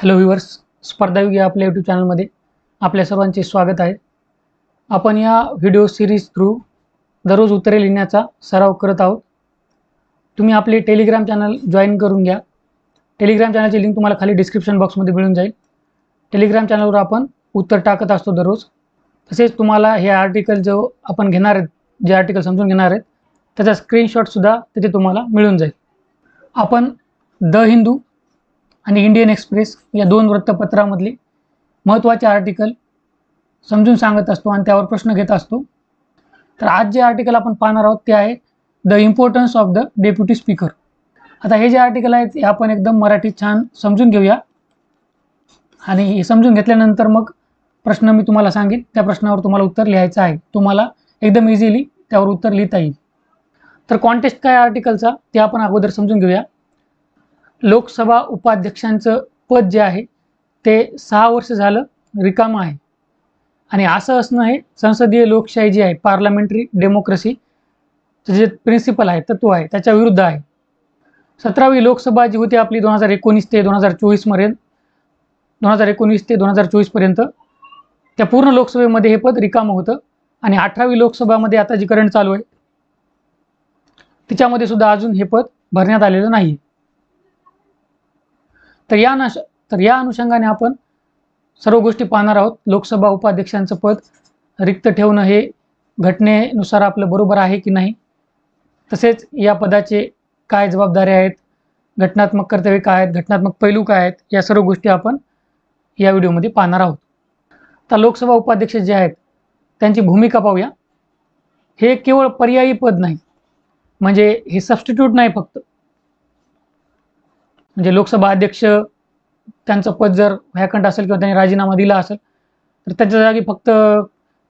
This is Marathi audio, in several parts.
हॅलो व्ह्यूअर्स, स्पर्धायुग या आपल्या यूट्यूब चॅनलमध्ये आपल्या सर्वांचे स्वागत आहे. आपण या व्हिडिओ सिरीज थ्रू दररोज उत्तरे लिहिण्याचा सराव करत आहोत. तुम्ही आपले टेलिग्राम चॅनल जॉईन करून घ्या. टेलिग्राम चॅनलची लिंक तुम्हाला खाली डिस्क्रिप्शन बॉक्समध्ये मिळून जाईल. टेलिग्राम चॅनलवर आपण उत्तर टाकत असतो दररोज. तसेच तुम्हाला हे आर्टिकल जो आपण घेणार आहेत, जे आर्टिकल समजून घेणार आहेत, त्याचा स्क्रीनशॉटसुद्धा तिथे तुम्हाला मिळून जाईल. आपण द हिंदू आणि इंडियन एक्सप्रेस या दोन वृत्तपत्रामधले महत्त्वाचे आर्टिकल समजून सांगत असतो आणि त्यावर प्रश्न घेत असतो. तर आज जे आर्टिकल आपण पाहणार आहोत ते आहे the importance of the deputy speaker. आता हे जे आर्टिकल आहे ते आपण एकदम मराठीत छान समजून घेऊया आणि हे समजून घेतल्यानंतर मग प्रश्न मी तुम्हाला सांगेन, त्या प्रश्नावर तुम्हाला उत्तर लिहायचं आहे. तुम्हाला एकदम इझिली त्यावर उत्तर लिहिता येईल. तर कॉन्टेक्स्ट काय आर्टिकलचा ते आपण अगोदर समजून घेऊया. लोकसभा उपाध्यक्षांचं पद जे आहे ते 6 वर्ष झालं रिकामं आहे आणि असं असणं हे संसदीय लोकशाही जी आहे, पार्लमेंटरी डेमोक्रेसी जे प्रिन्सिपल आहे, तत्व आहे, त्याच्या विरुद्ध आहे. 17वी लोकसभा जी होती आपली 2019 ते 2024 पर्यंत त्या पूर्ण लोकसभेमध्ये हे पद रिकामं होतं आणि 18वी लोकसभामध्ये आता जी करंट चालू आहे तिच्यामध्ये सुद्धा अजून हे पद भरण्यात आलेलं नाही. तर या अनुषंगाने आपण सर्व गोष्टी पाहणार आहोत. लोकसभा उपाध्यक्षांचं पद रिक्त ठेवणं हे घटनेनुसार आपलं बरोबर आहे की नाही, तसेच या पदाचे काय जबाबदाऱ्या आहेत, घटनात्मक कर्तव्य काय आहेत, घटनात्मक पैलू काय आहेत, या सर्व गोष्टी आपण या व्हिडिओमध्ये पाहणार आहोत. तर लोकसभा उपाध्यक्ष जे आहेत त्यांची भूमिका पाहूया. हे केवळ पर्यायी पद नाही, म्हणजे हे सबस्टिट्यूट नाही फक्त. म्हणजे लोकसभा अध्यक्ष त्यांचं पद जर व्हॅकंट असेल किंवा त्यांनी राजीनामा दिला असेल तर त्याच्या जागी फक्त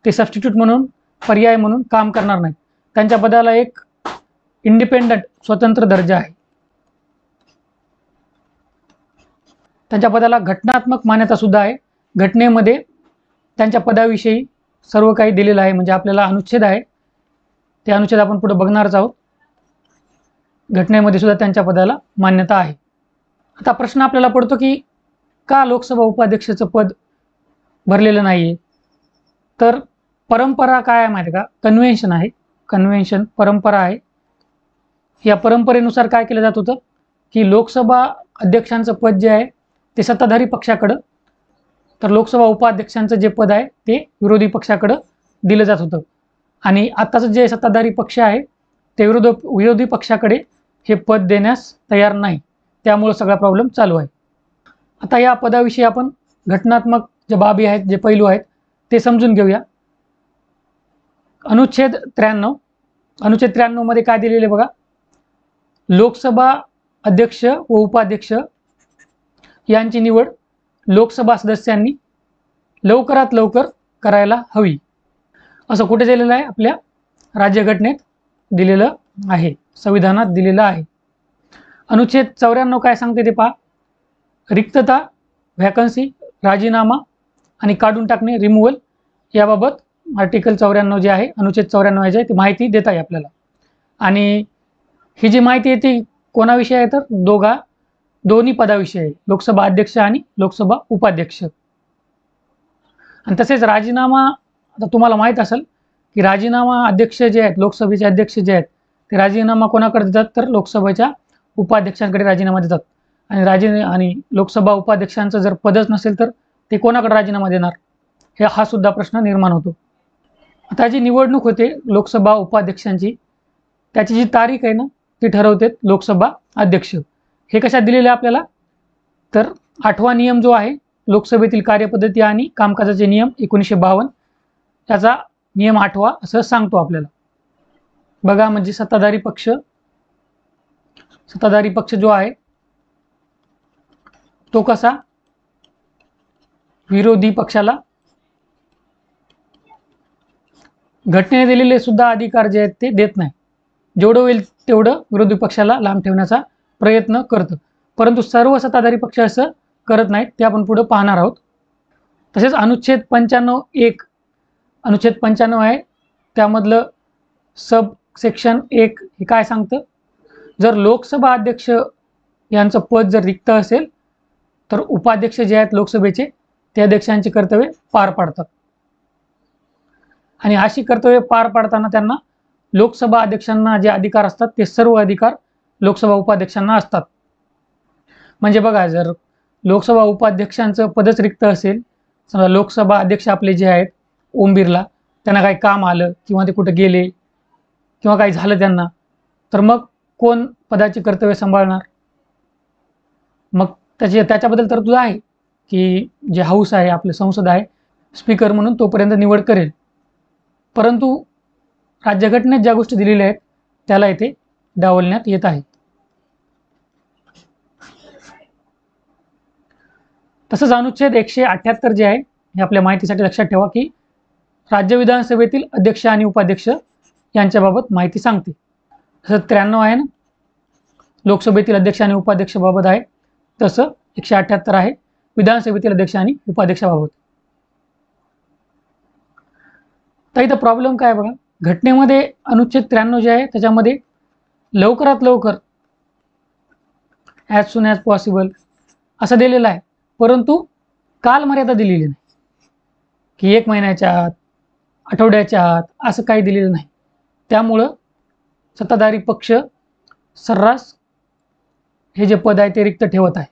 ते सबस्टिट्यूट म्हणून, पर्याय म्हणून काम करणार नाहीत. त्यांच्या पदाला एक इंडिपेंडंट स्वतंत्र दर्जा आहे. त्यांच्या पदाला घटनात्मक मान्यता सुद्धा आहे. घटनेमध्ये त्यांच्या पदाविषयी सर्व काही दिलेलं आहे. म्हणजे आपल्याला अनुच्छेद आहे, ते अनुच्छेद आपण पुढे बघणारच आहोत. घटनेमध्ये सुद्धा त्यांच्या पदाला मान्यता आहे. आता प्रश्न आपल्याला पडतो की का लोकसभा उपाध्यक्षाचं पद भरलेलं नाही आहे. तर परंपरा काय आहे माहिती का, कन्व्हेन्शन आहे. कन्व्हेन्शन परंपरा आहे. या परंपरेनुसार काय केलं जात होतं की लोकसभा अध्यक्षांचं पद जे आहे ते सत्ताधारी पक्षाकडं, तर लोकसभा उपाध्यक्षांचं जे पद आहे ते विरोधी पक्षाकडं दिलं जात होतं. आणि आत्ताचं जे सत्ताधारी पक्ष आहे ते विरोधी पक्षाकडे हे पद देण्यास तयार नाही. त्यामुळे सगळा प्रॉब्लेम चालू आहे. आता या पदाविषयी आपण घटनात्मक जे बाबी आहेत, जे पैलू आहेत ते समजून घेऊया. अनुच्छेद 93 मध्ये काय दिलेले बघा. लोकसभा अध्यक्ष व उपाध्यक्ष यांची निवड लोकसभा सदस्यांनी लवकरात लवकर करायला हवी, असं कुठे दिलेलं आहे? आपल्या राज्यघटनेत दिलेलं आहे, संविधानात दिलेलं आहे. अनुच्छेद 94 काय सांगते ते पहा. रिक्तता, व्हॅकन्सी, राजीनामा आणि काढून टाकणे, रिमूव्हल, याबाबत आर्टिकल 94 जे आहे, अनुच्छेद 94 जे आहे ती माहिती देत आहे आपल्याला. आणि ही जी माहिती आहे ती कोणाविषयी आहे तर दोन्ही पदाविषयी आहे, लोकसभा अध्यक्ष आणि लोकसभा उपाध्यक्ष. आणि तसेच राजीनामा, आता तुम्हाला माहीत असेल की राजीनामा अध्यक्ष जे आहेत, लोकसभेचे अध्यक्ष जे आहेत, ते राजीनामा कोणाकडे देतात तर लोकसभेच्या उपाध्यक्षांकडे राजीनामा देतात. आणि लोकसभा उपाध्यक्षांचं जर पदच नसेल तर ते कोणाकडे राजीनामा देणार, हा सुद्धा प्रश्न निर्माण होतो. आता जी निवडणूक होते लोकसभा उपाध्यक्षांची, त्याची जी तारीख आहे ना ती ठरवते लोकसभा अध्यक्ष. हे कशात दिलेलं आहे आपल्याला तर 8वा नियम जो आहे लोकसभेतील कार्यपद्धती आणि कामकाजाचे नियम 1952, त्याचा नियम 8वा असं सांगतो आपल्याला. बघा, म्हणजे सत्ताधारी पक्ष जो आहे तो कसा विरोधी पक्षाला घटनेने दिलेले सुद्धा अधिकार जे आहेत ते देत नाही. जेवढं होईल तेवढं विरोधी पक्षाला लांब ठेवण्याचा प्रयत्न करतं. परंतु सर्व सत्ताधारी पक्ष असं करत नाहीत, ते आपण पुढे पाहणार आहोत. तसेच अनुच्छेद 95 आहे, त्यामधलं सब सेक्शन 1 हे काय सांगतं. जर लोकसभा अध्यक्ष यांचं पद जर रिक्त असेल तर उपाध्यक्ष जे आहेत लोकसभेचे ते अध्यक्षांची कर्तव्ये पार पाडतात आणि अशी कर्तव्ये पार पाडताना त्यांना लोकसभा अध्यक्षांना जे अधिकार असतात ते सर्व अधिकार लोकसभा उपाध्यक्षांना असतात. म्हणजे बघा, जर लोकसभा उपाध्यक्षांचं पदच रिक्त असेल, समजा लोकसभा अध्यक्ष आपले जे आहेत ओम बिर्ला, त्यांना काही काम आलं किंवा ते कुठे गेले किंवा काही झालं त्यांना, तर मग कोण पदाची कर्तव्य सांभाळणार? मग त्याच्याबद्दल तरतूद आहे की जे हाऊस आहे, आपले संसद आहे, स्पीकर म्हणून तोपर्यंत निवड करेल. परंतु राज्यघटनेत ज्या गोष्टी दिलेल्या आहेत त्याला इथे डावलण्यात येत आहे. तसंच अनुच्छेद 178 जे आहे हे आपल्या माहितीसाठी लक्षात ठेवा की राज्य विधानसभेतील अध्यक्ष आणि उपाध्यक्ष यांच्याबाबत माहिती सांगते. तसं 93 आहे ना, लोकसभेतील अध्यक्ष आणि उपाध्यक्षाबाबत आहे, तसं 178 आहे विधानसभेतील अध्यक्ष आणि उपाध्यक्षाबाबत. तर इथं प्रॉब्लेम काय बघा, घटनेमध्ये अनुच्छेद 93 जे आहे त्याच्यामध्ये लवकरात लवकर, ॲज सून ॲज पॉसिबल असं दिलेलं आहे, परंतु कालमर्यादा दिलेली नाही की 1 महिन्याच्या आत, आठवड्याच्या आत असं काही दिलेलं नाही. त्यामुळं सत्ताधारी पक्ष सर्रास हे जे पद आहे ते रिक्त ठेवत आहे.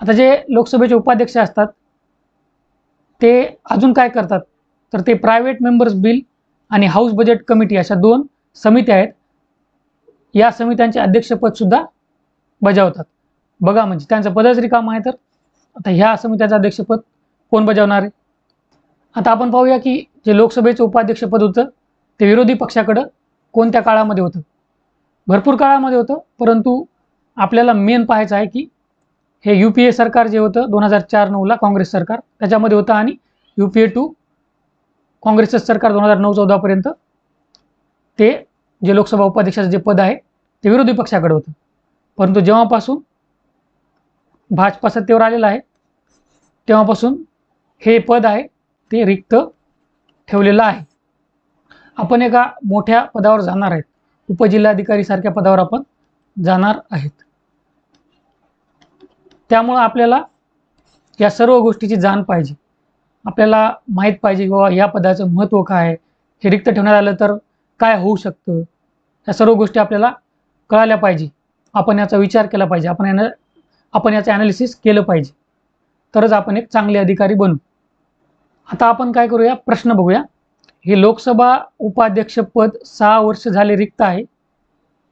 आता जे लोकसभेचे उपाध्यक्ष असतात ते अजून काय करतात, तर ते प्रायव्हेट मेंबर्स बिल आणि हाऊस बजेट कमिटी अशा 2 समित्या आहेत, या समित्यांचे अध्यक्षपदसुद्धा बजावतात. बघा, म्हणजे त्यांचं पदच रिकामं आहे, तर आता ह्या समित्याचं अध्यक्षपद कोण बजावणार आहे? आता आपण पाहूया की जे लोकसभेचं उपाध्यक्षपद होतं ते विरोधी पक्षाकडं कोणत्या काळामध्ये होतं. भरपूर काळामध्ये होतं, परंतु आपल्याला मेन पाहायचं आहे की हे UPA सरकार जे होतं 2004-09ला काँग्रेस सरकार, त्याच्यामध्ये होतं, आणि UPA 2 काँग्रेसचं सरकार 2009-14 पर्यंत ते जे लोकसभा उपाध्यक्षाचं जे पद आहे ते विरोधी पक्षाकडे होतं. परंतु जेव्हापासून भाजपा सत्तेवर आलेला आहे तेव्हापासून हे पद आहे ते रिक्त ठेवलेलं आहे. आपण एका मोठ्या पदावर जाणार आहेत, उपजिल्हाधिकारी सारख्या पदावर आपण जाणार आहेत. त्यामुळं आपल्याला या सर्व गोष्टीची जाण पाहिजे. आपल्याला माहीत पाहिजे की बाबा या पदाचं महत्त्व काय आहे, हे रिक्त ठेवण्यात आलं तर काय होऊ शकतं, या सर्व गोष्टी आपल्याला कळाल्या पाहिजे. आपण याचा विचार केला पाहिजे, आपण याचं ॲनालिसिस केलं पाहिजे, तरच आपण एक चांगले अधिकारी बनू. आता आपण काय करूया, प्रश्न बघूया. हे लोकसभा उपाध्यक्ष पद 6 वर्ष झाले रिक्त आहे,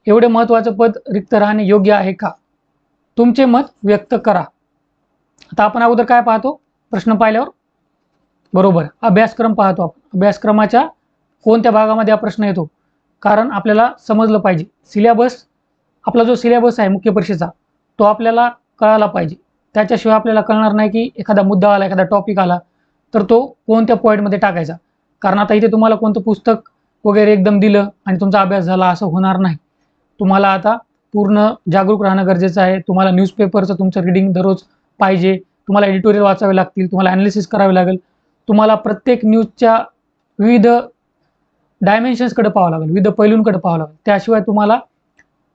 एवढे महत्त्वाचं पद रिक्त राहणे योग्य आहे का? तुमचे मत व्यक्त करा. आता आपण अगोदर काय पाहतो, प्रश्न पाहिल्यावर बरोबर अभ्यासक्रम पाहतो. आपण अभ्यासक्रमाच्या कोणत्या भागामध्ये हा प्रश्न येतो, कारण आपल्याला समजलं पाहिजे. सिलेबस, आपला जो सिलेबस आहे मुख्य परीक्षेचा, तो आपल्याला कळायला पाहिजे. त्याच्याशिवाय आपल्याला कळणार नाही की एखादा मुद्दा आला, एखादा टॉपिक आला तर तो कोणत्या पॉईंटमध्ये टाकायचा. कारण आता इथे तुम्हाला कोणतं पुस्तक वगैरे एकदम दिलं आणि तुमचा अभ्यास झाला असं होणार नाही. तुम्हाला आता पूर्ण जागरूक राहणं गरजेचं आहे. तुम्हाला न्यूजपेपरचं तुमचं रीडिंग दररोज पाहिजे, तुम्हाला एडिटोरियल वाचावे लागतील, तुम्हाला ॲनालिसिस करावे लागेल, तुम्हाला प्रत्येक न्यूजच्या विविध डायमेन्शन्सकडे पाहावं लागेल, विविध पैलूंकडे पाहावं लागेल. त्याशिवाय तुम्हाला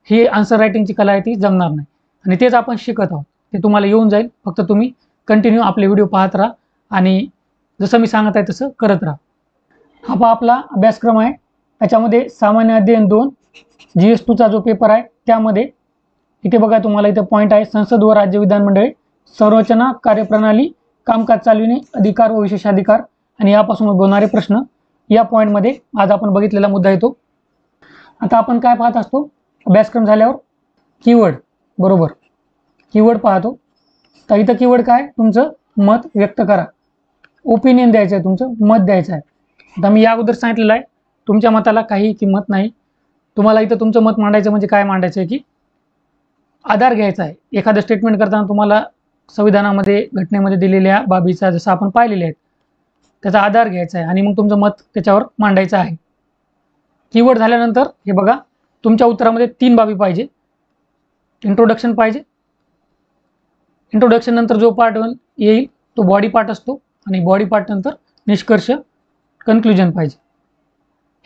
ही आन्सर रायटिंगची कला आहे ती जमणार नाही, आणि तेच आपण शिकत आहोत. ते तुम्हाला येऊन जाईल, फक्त तुम्ही कंटिन्यू आपले व्हिडिओ पाहत राहा आणि जसं मी सांगत आहे तसं करत राहा. हा पहा आपला अभ्यासक्रम आहे. त्याच्यामध्ये सामान्य अध्ययन 2 GS2चा जो पेपर आहे त्यामध्ये इथे बघा, तुम्हाला इथे पॉईंट आहे, संसद व राज्य विधानमंडळे संरचना, कार्यप्रणाली, कामकाज चालविणे, अधिकार व विशेषाधिकार आणि यापासून उद्भवणारे प्रश्न. या पॉईंटमध्ये आज आपण बघितलेला मुद्दा येतो. आता आपण काय पाहत असतो अभ्यासक्रम झाल्यावर, कीवर्ड, बरोबर, कीवर्ड पाहतो. तर इथं कीवर्ड काय, तुमचं मत व्यक्त करा, ओपिनियन द्यायचं आहे, तुमचं मत द्यायचं आहे. आता मी या अगोदर सांगितलेलं आहे, तुमच्या मताला काही किंमत नाही. तुम्हाला इथं तुमचं मत मांडायचं म्हणजे काय मांडायचं आहे की आधार घ्यायचा आहे. एखादं स्टेटमेंट करताना तुम्हाला संविधानामध्ये, घटनेमध्ये दिलेल्या बाबीचा, जसं आपण पाहिलेले आहेत, त्याचा आधार घ्यायचा आहे आणि मग तुमचं मत त्याच्यावर मांडायचं आहे. कीवर्ड झाल्यानंतर हे बघा, तुमच्या उत्तरामध्ये 3 बाबी पाहिजे. इंट्रोडक्शन पाहिजे, इंट्रोडक्शन नंतर जो पार्ट येईल तो बॉडी पार्ट असतो, आणि बॉडी पार्ट नंतर निष्कर्ष, कन्क्लुजन पाहिजे.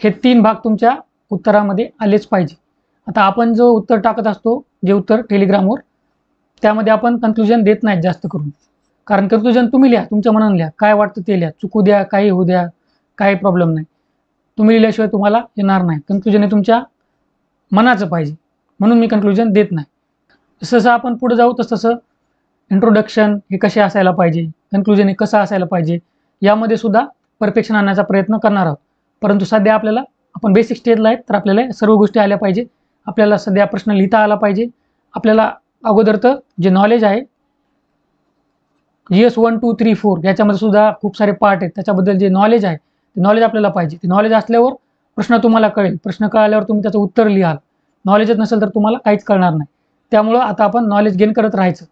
हे 3 भाग तुमच्या उत्तरामध्ये आलेच पाहिजे. आता आपण जो उत्तर टाकत असतो, जे उत्तर टेलिग्रामवर, त्यामध्ये आपण कन्क्लुजन देत नाहीत जास्त करून, कारण कन्क्लुजन तुम्ही लिहा, तुमच्या मनाने लिहा, काय वाटतं ते लिहा, चुकू द्या, काही होऊ द्या, काही प्रॉब्लेम नाही. तुम्ही लिहिल्याशिवाय तुम्हाला येणार नाही. कन्क्लुजन हे तुमच्या मनाचं पाहिजे, म्हणून मी कन्क्लुजन देत नाही. जसं आपण पुढे जाऊ तसं इंट्रोडक्शन हे कसे असायला पाहिजे, कन्क्लुजन हे कसं असायला पाहिजे, यामध्ये सुद्धा परफेक्शन आणण्याचा प्रयत्न करणार आहोत. परंतु सध्या आपल्याला, आपण बेसिक स्टेजला आहेत, तर आपल्याला सर्व गोष्टी आल्या पाहिजे. आपल्याला सध्या प्रश्न लिहिता आला पाहिजे. आपल्याला अगोदर तर जे नॉलेज आहे, GS 1 2 3 4 याच्यामध्ये सुद्धा खूप सारे पार्ट आहेत, त्याच्याबद्दल जे नॉलेज आहे ते नॉलेज आपल्याला पाहिजे. ते नॉलेज असल्यावर प्रश्न तुम्हाला कळेल, प्रश्न कळाल्यावर तुम्ही त्याचं उत्तर लिहाल. नॉलेजच नसेल तर तुम्हाला काहीच कळणार नाही. त्यामुळं आता आपण नॉलेज गेन करत राहायचं.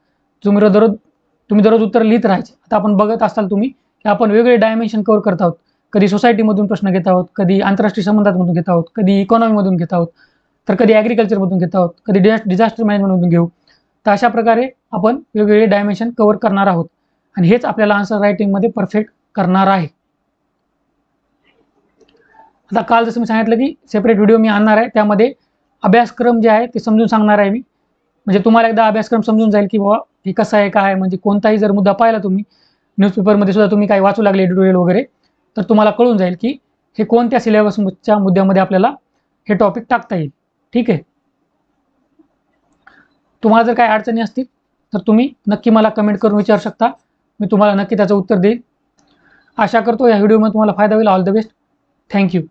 तुम्ही दररोज उत्तर लिहित राहायचे. आता आपण बघत असाल तुम्ही की आपण वेगवेगळे डायमेन्शन कव्हर करत आहोत. कधी सोसायटीमधून प्रश्न घेत आहोत, कधी आंतरराष्ट्रीय संबंधांमधून घेत आहोत, कधी इकॉनॉमीमधून घेत आहोत, तर कधी ॲग्रिकल्चरमधून घेत आहोत, कधी डिझास्टर मॅनेजमेंटमधून घेऊ. तर अशा प्रकारे आपण वेगवेगळे डायमेन्शन कव्हर करणार आहोत आणि हेच आपल्याला आन्सर रायटिंगमध्ये परफेक्ट करणार आहे. आता काल जसं मी सांगितलं की सेपरेट व्हिडिओ मी आणणार आहे, त्यामध्ये अभ्यासक्रम जे आहे ते समजून सांगणार आहे मी. म्हणजे तुम्हाला एकदा अभ्यासक्रम समजून जाईल की बाबा हे कसं आहे, काय आहे. म्हणजे कोणताही जर मुद्दा पाहिला तुम्ही न्यूजपेपरमध्ये सुद्धा, तुम्ही काही वाचू लागले एडिटोरियल वगैरे, तर तुम्हाला कळून जाईल की हे कोणत्या सिलेबसच्या मुद्द्यामध्ये आपल्याला हे टॉपिक टाकता येईल. ठीक आहे. तुम्हाला जर काही अडचणी असतील तर तुम्ही नक्की मला कमेंट करून विचारू शकता. मी तुम्हाला नक्की त्याचं उत्तर देईल. आशा करतो या व्हिडिओमध्ये तुम्हाला फायदा होईल. All the best. थँक्यू.